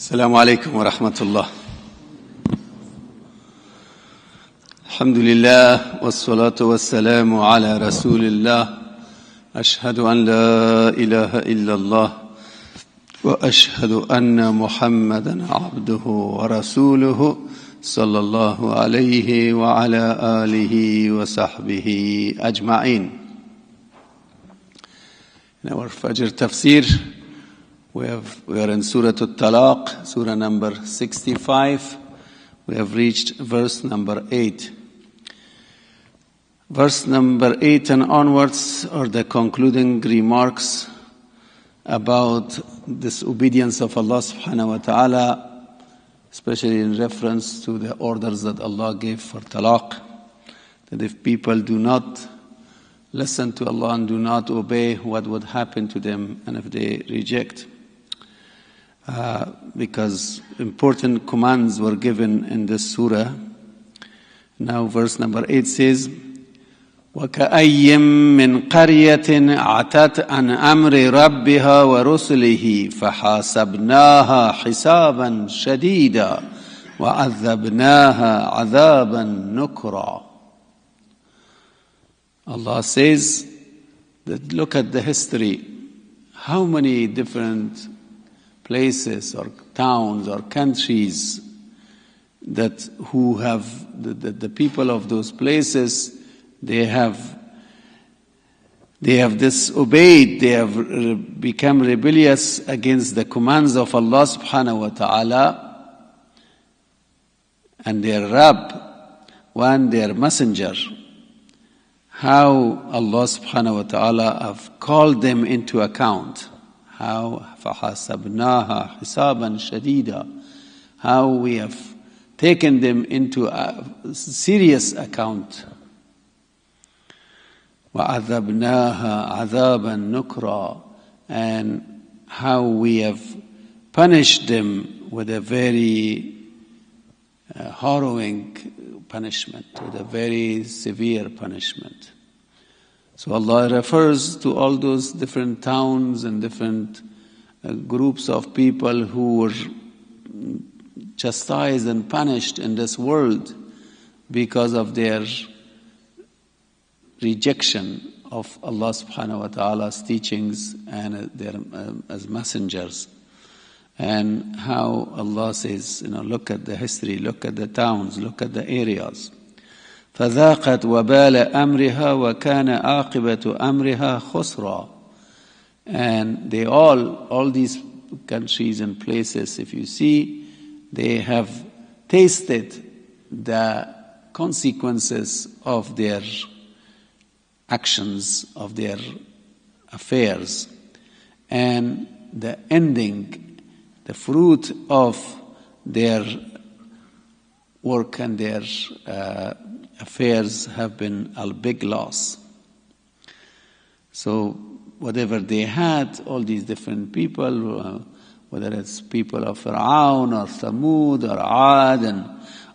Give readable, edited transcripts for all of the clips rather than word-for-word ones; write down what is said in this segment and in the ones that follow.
السلام عليكم ورحمة الله. الحمد لله والصلاة والسلام على رسول الله. أشهد أن لا إله إلا الله وأشهد أن محمدا عبده ورسوله صلى الله عليه وعلى آله وصحبه أجمعين. In our Fajr Tafseer, we are in Surah Al-Talaq, Surah number 65. We have reached verse number 8. Verse number 8 and onwards are the concluding remarks about disobedience of Allah subhanahu wa ta'ala, especially in reference to the orders that Allah gave for talaq, that if people do not listen to Allah and do not obey, what would happen to them, and if they reject. Because important commands were given in this surah. Now verse number 8 says, وَكَأَيٍّ مِّن قَرْيَةٍ عَتَتْ عَنْ أَمْرِ رَبِّهَا وَرُسُلِهِ فَحَاسَبْنَاهَا حِسَابًا شَدِيدًا وَعَذَّبْنَاهَا عَذَابًا نُكْرًا. Allah says that look at the history. How many different places or towns or countries that who have the people of those places, they have disobeyed, they have become rebellious against the commands of Allah subhanahu wa ta'ala and their Rabb and their messenger. How Allah subhanahu wa ta'ala have called them into account. How فَحَاسَبْنَاهَا حِسَابًا شَدِيدًا. How we have taken them into a serious account. وَعَذَبْنَاهَا عَذَابًا نُكْرًا. And how we have punished them with a very harrowing punishment, with a very severe punishment. So Allah refers to all those different towns and different groups of people who were chastised and punished in this world because of their rejection of Allah subhanahu wa ta'ala's teachings and their as messengers. And how Allah says, look at the history, look at the towns, look at the areas. فَذَاقَتْ وَبَالَ أَمْرِهَا وَكَانَ عَاقِبَةُ أَمْرِهَا خُسْرًا. And they all these countries and places, if you see, they have tasted the consequences of their actions, of their affairs. And the ending, the fruit of their work and their affairs have been a big loss. So whatever they had, all these different people, whether it's people of Fir'aun or Thamud or Ad and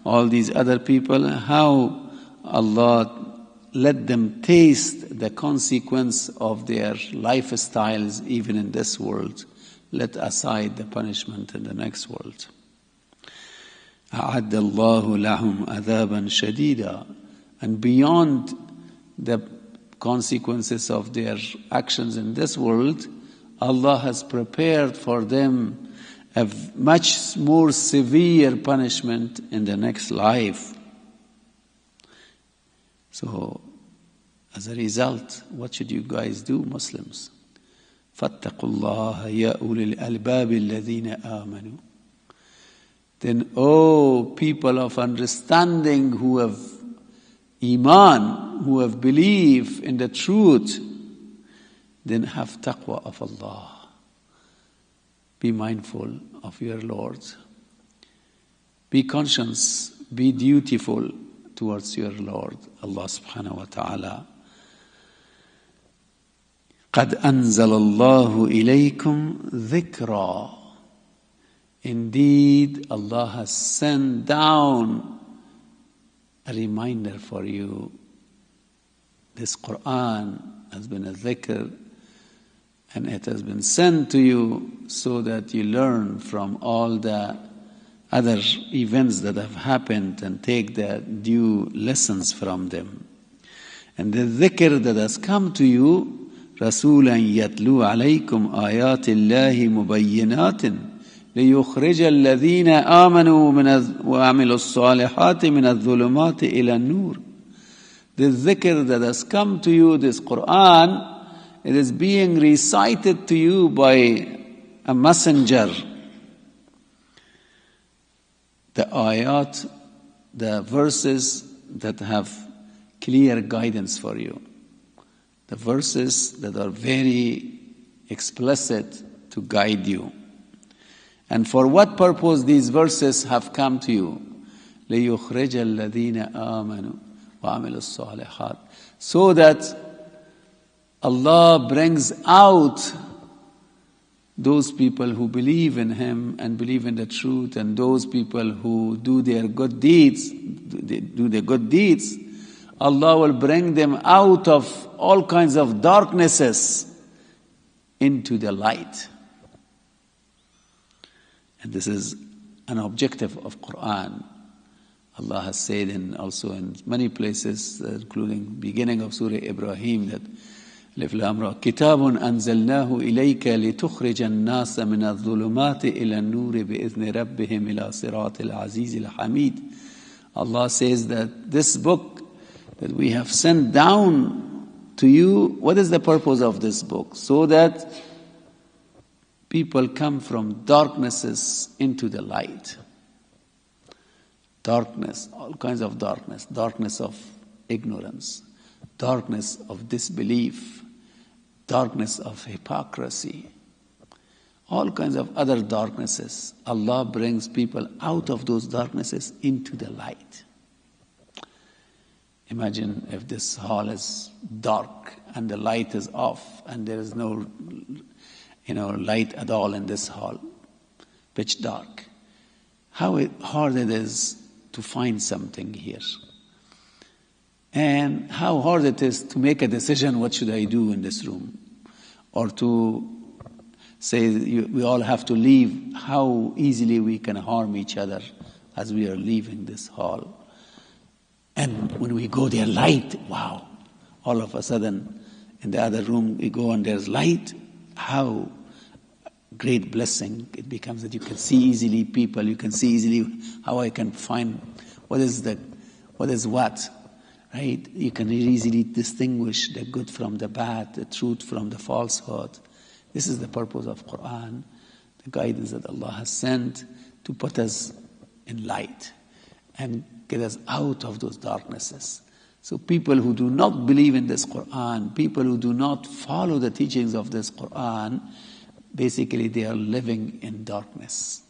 all these other people, how Allah let them taste the consequence of their lifestyles even in this world. Let aside the punishment in the next world. أَعَدَّ اللَّهُ لَهُمْ عَذَابًا شَدِيدًا. And beyond the consequences of their actions in this world, Allah has prepared for them a much more severe punishment in the next life. So, as a result, what should you guys do, Muslims? فَاتَّقُوا اللَّهَ يَا أُولِي الْأَلْبَابِ الَّذِينَ آمَنُوا. Then, people of understanding who have Iman, who have belief in the truth, then have taqwa of Allah. Be mindful of your Lord. Be conscious, be dutiful towards your Lord, Allah subhanahu wa ta'ala. قَدْ أَنزَلَ اللَّهُ إِلَيْكُمْ ذِكْرًا. Indeed, Allah has sent down a reminder for you. This Quran has been a dhikr, And it has been sent to you so that you learn from all the other events that have happened and take the due lessons from them. And the dhikr that has come to you, رَسُولًا يَتْلُو عَلَيْكُمْ آيَاتِ اللَّهِ مُبَيِّنَاتٍ لِيُخْرِجَ الَّذِينَ آمَنُوا وَعَمِلُوا الصَّالِحَاتِ مِنَ الظُّلُمَاتِ إِلَى النُّورِ. The dhikr that has come to you, this Quran, it is being recited to you by a messenger. The ayat, the verses that have clear guidance for you. The verses that are very explicit to guide you. And for what purpose these verses have come to you? لِيُخْرِجَ الَّذِينَ آمَنُوا وَعَمِلُوا الصَّالِحَاتِ. So that Allah brings out those people who believe in Him and believe in the truth, and those people who do their good deeds, Allah will bring them out of all kinds of darknesses into the light. And this is an objective of Quran. Allah has said also in many places, including beginning of Surah Ibrahim, that كتاب أنزلناه إليك لتخرج الناس من الظلمات إلى النور بإذن ربهم إلى صراط العزيز الحميد. Allah says that this book that we have sent down to you, what is the purpose of this book? So that people come from darknesses into the light. Darkness, all kinds of darkness. Darkness of ignorance. Darkness of disbelief. Darkness of hypocrisy. All kinds of other darknesses. Allah brings people out of those darknesses into the light. Imagine if this hall is dark and the light is off and there is no light at all in this hall. Pitch dark. How hard it is to find something here. And how hard it is to make a decision, what should I do in this room? Or to say we all have to leave, how easily we can harm each other as we are leaving this hall. And when we go there, light, wow, all of a sudden in the other room we go and there's light. How great blessing it becomes that you can see easily people, you can see easily how I can find what is what. Right? You can easily distinguish the good from the bad, the truth from the falsehood. This is the purpose of Quran, the guidance that Allah has sent to put us in light and get us out of those darknesses. So people who do not believe in this Quran, people who do not follow the teachings of this Quran, basically they are living in darkness.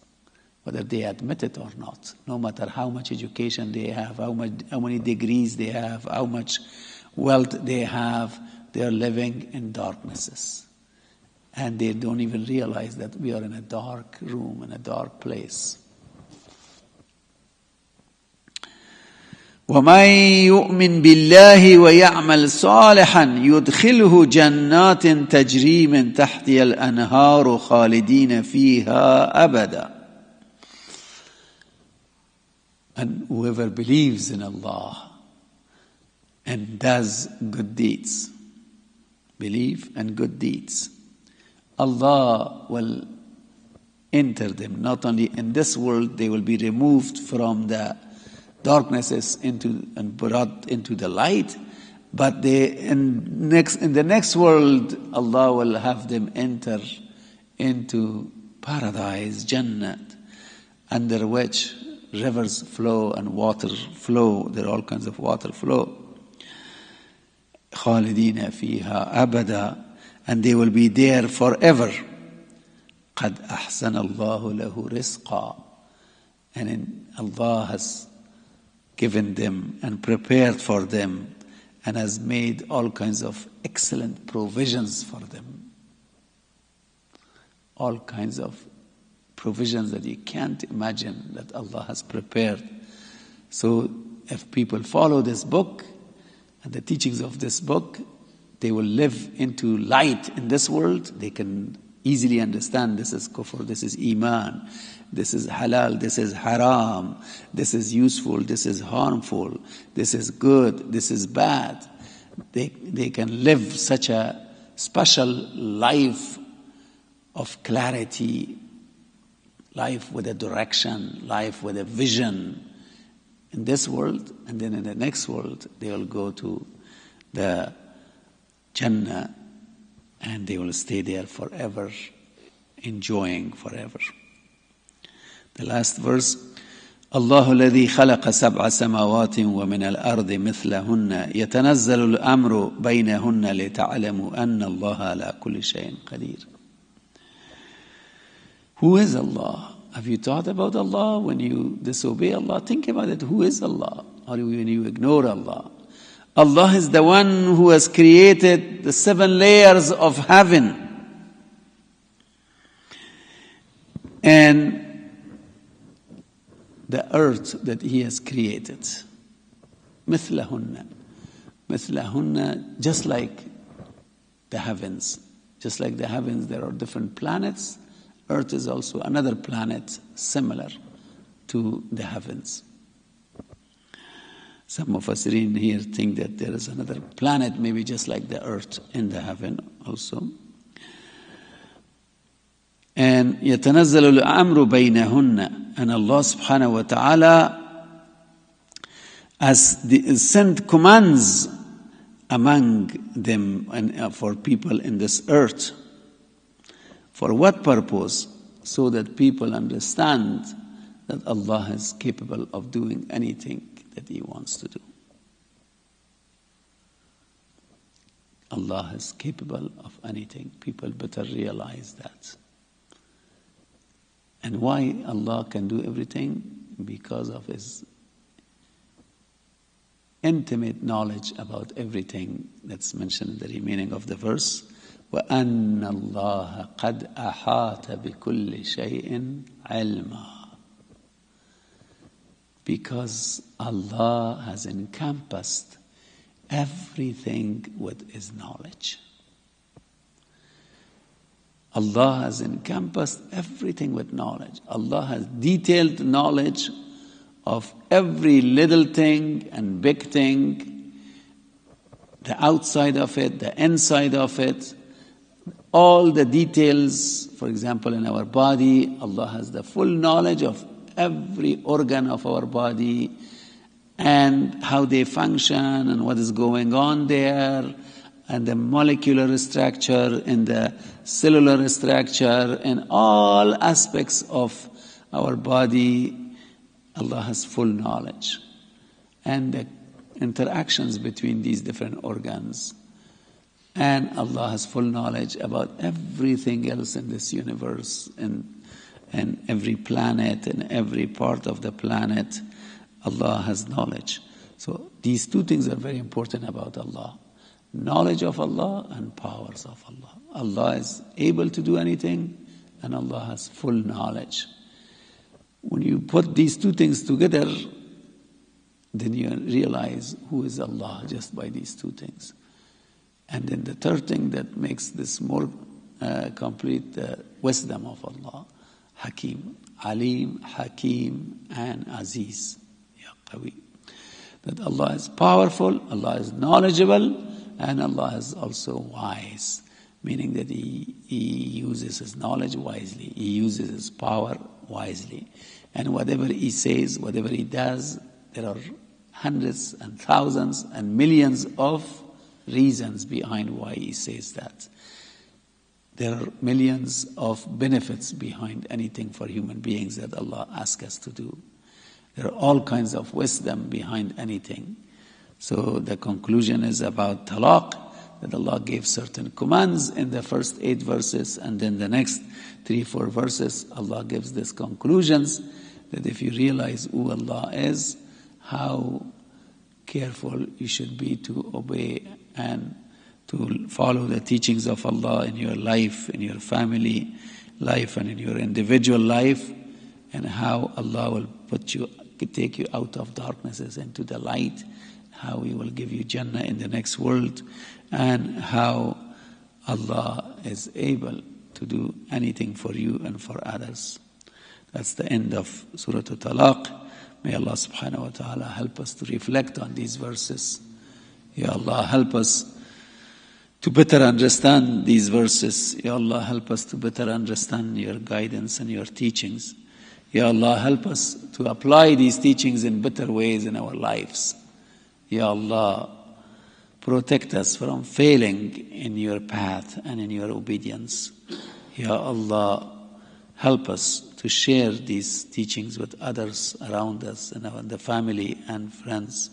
Whether they admit it or not, no matter how much education they have, how many degrees they have, how much wealth they have, they are living in darknesses. And they don't even realize that we are in a dark room, in a dark place. وَمَن يُؤْمِن بِاللَّهِ وَيَعْمَلْ صَالِحًا يُدْخِلْهُ جَنَّاتٍ تَجْرِي مِن تَحْتِهَا الْأَنْهَارُ خَالِدِينَ فِيهَا أَبَدًا. And whoever believes in Allah and does good deeds, believe and good deeds, Allah will enter them. Not only in this world, they will be removed from the darknesses and brought into the light, but in the next world, Allah will have them enter into paradise, Jannah, under which rivers flow and water flow. There are all kinds of water flow. خالدين فيها أبدا, and they will be there forever. قد أحسن الله له رزقا, and Allah has given them and prepared for them and has made all kinds of excellent provisions for them. All kinds of provisions that you can't imagine that Allah has prepared. So if people follow this book and the teachings of this book, they will live into light in this world, they can easily understand this is kufr, this is iman, this is halal, this is haram, this is useful, this is harmful, this is good, this is bad. They can live such a special life of clarity, life with a direction, life with a vision in this world, and then in the next world they will go to the Jannah and they will stay there forever, enjoying forever. The last verse, الله الذي خلق سبع سماوات ومن الأرض مثلهن يتنزل الأمر بينهن لتعلموا أن الله على كل شيء قدير. Who is Allah? Have you thought about Allah? When you disobey Allah, think about it. Who is Allah? Or when you ignore Allah? Allah is the one who has created the 7 layers of heaven. And the earth that He has created. مثلهن. مثلهن, just like the heavens. Just like the heavens, there are different planets. Earth is also another planet similar to the heavens. Some of us in here think that there is another planet, maybe just like the earth in the heaven also. And يتنزل الأمر بينهن, and Allah subhanahu wa ta'ala has sent commands among them and for people in this earth. For what purpose? So that people understand that Allah is capable of doing anything that He wants to do. Allah is capable of anything. People better realize that. And why Allah can do everything? Because of His intimate knowledge about everything that's mentioned in the remaining of the verse. وَأَنَّ اللَّهَ قَدْ أَحَاطَ بِكُلِّ شَيْءٍ عِلْمًا. Because Allah has encompassed everything with His knowledge. Allah has encompassed everything with knowledge. Allah has detailed knowledge of every little thing and big thing, the outside of it, the inside of it, all the details. For example, in our body, Allah has the full knowledge of every organ of our body and how they function and what is going on there, and the molecular structure and the cellular structure and all aspects of our body. Allah has full knowledge. And the interactions between these different organs. And Allah has full knowledge about everything else in this universe and every planet and every part of the planet. Allah has knowledge. So these two things are very important about Allah. Knowledge of Allah and powers of Allah. Allah is able to do anything and Allah has full knowledge. When you put these two things together, then you realize who is Allah just by these two things. And then the third thing that makes this more complete, the wisdom of Allah. Hakim, Alim, Hakim, and Aziz. Ya Qawi. That Allah is powerful, Allah is knowledgeable, and Allah is also wise. Meaning that He uses His knowledge wisely. He uses His power wisely. And whatever He says, whatever He does, there are hundreds and thousands and millions of reasons behind why He says that. There are millions of benefits behind anything for human beings that Allah asks us to do. There are all kinds of wisdom behind anything. So the conclusion is about talaq, that Allah gave certain commands in the first 8 verses, and then the next 3-4 verses, Allah gives these conclusions that if you realize who Allah is, how careful you should be to obey and to follow the teachings of Allah in your life, in your family life, and in your individual life, and how Allah will take you out of darknesses into the light, how we will give you Jannah in the next world, and how Allah is able to do anything for you and for others. That's the end of Surah Al-Talaq. May Allah subhanahu wa ta'ala help us to reflect on these verses. Ya Allah, help us to better understand these verses. Ya Allah, help us to better understand your guidance and your teachings. Ya Allah, help us to apply these teachings in better ways in our lives. Ya Allah, protect us from failing in your path and in your obedience. Ya Allah, help us to share these teachings with others around us and the family and friends.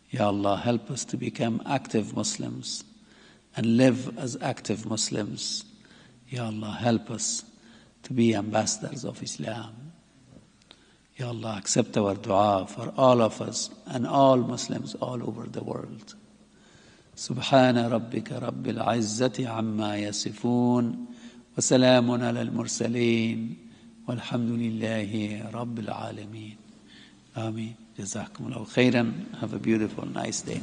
Ya Allah, help us to become active Muslims and live as active Muslims. Ya Allah, help us to be ambassadors of Islam. Ya Allah, accept our dua for all of us and all Muslims all over the world. Subhana rabbika rabbil izzati amma yasifun wa salamun ala al-mursaleen walhamdulillahi rabbil alameen. Ameen. Jazakumullahu khairan. Have a beautiful, nice day.